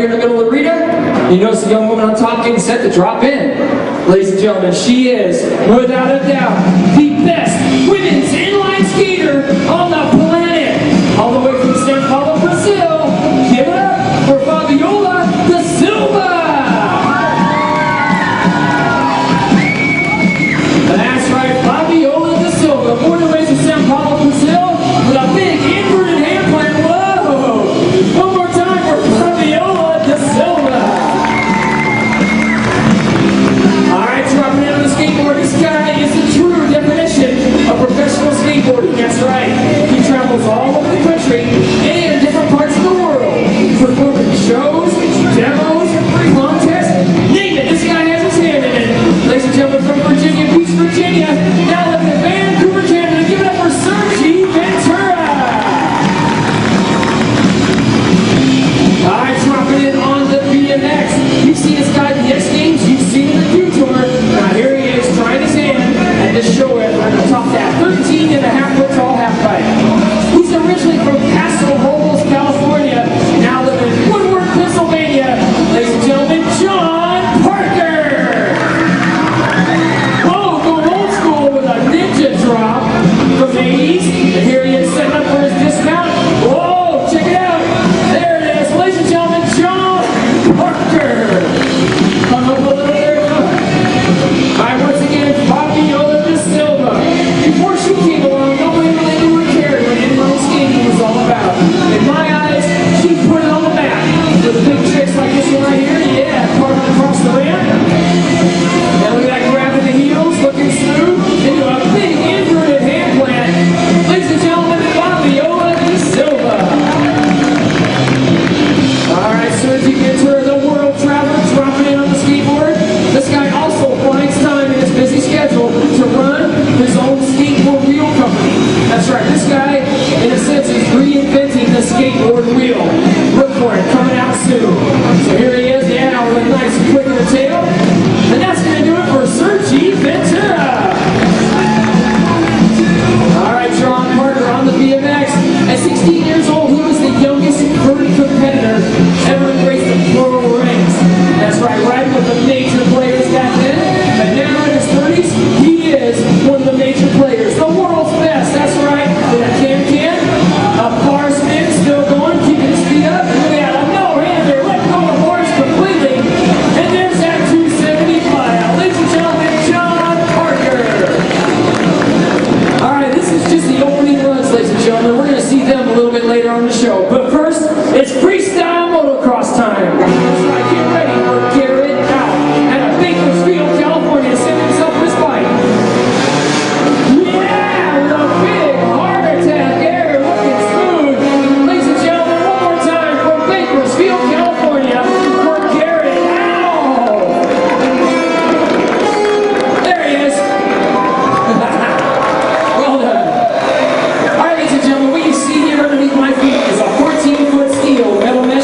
here in the middle of the arena. You notice the young woman on top getting set to drop in. Ladies and gentlemen, she is, without a doubt, the best women's inline skater on the planet. All the way from São Paulo, Brazil. Give it up for Fabiola da Silva. That's right, Fabiola da Silva, born and raised in São Paulo, Brazil, with a big inverted hand plant. Whoa! One more time for Fabiola da Silva. All right, dropping in on the skateboard. This guy is the true definition of professional skateboarding. That's right. He travels all over the country and different parts of the world, performing shows, demos, contests, name it. This guy has his hand in it. Ladies and gentlemen, from Virginia Beach, Virginia, now living in Vancouver, Canada. Give it up for Sergi Ventura. All right, dropping in on the BMX. You've seen this guy at the X Games. You've seen him in the U-Tour. Now here he is, trying his hand at this show at the top that 13.5-foot tall half pipe. He's originally from Paso Robles, California. Now living in Woodward, Pennsylvania. Ladies and gentlemen, John Parker. Whoa, going old school with a ninja drop from the 80s. And here he is setting up for his dismount. Whoa, check it out. There it is. Ladies and gentlemen, John Parker. Come up a little there. All right, once again, Fabiola da Silva. Before she came along, nobody really knew or cared what inline skating was all about. In my eyes, she put it on the map. With big tricks like this one right here, yeah, carving across the ramp. And look at that, grabbing the heels, looking smooth, into a big inverted hand plant. Ladies and gentlemen, Fabiola da Silva. All right, Sergi Ventura, the world traveler, dropping in on the skateboard. This guy also finds time in his busy schedule to run his own skateboard wheel company. That's right, this guy, in a sense, is reinventing the skateboard wheel. Look for it, coming out soon. So here he is, yeah, with a nice quick in the tail. And that's going to do it for Sergi Ventura. All right, John Parker on the BMX. At 16 years old, he was the youngest vert competitor ever to grace the pro ranks. That's right, riding with the major players back then. But now in his 30s, he is one of the major players. The world's best, that's right. With a can-can, a bar spin, still going, keeping his feet up. And look at that, a no-hander, let go of the horse completely. And there's that 275. Ladies and gentlemen, John Parker. All right, this is just the opening runs, ladies and gentlemen. We're going to see them a little bit later on the show. But first, it's freestyle motocross time. That's right, get ready for Garrett out at a Bakersfield, California, setting himself on his bike. Yeah, with a big heart attack there, looking smooth. Ladies and gentlemen, one more time from Bakersfield, California, for Garrett out. There he is. Well done. All right, ladies and gentlemen, what you see here underneath my feet is a 14-foot steel metal mesh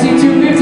IC 250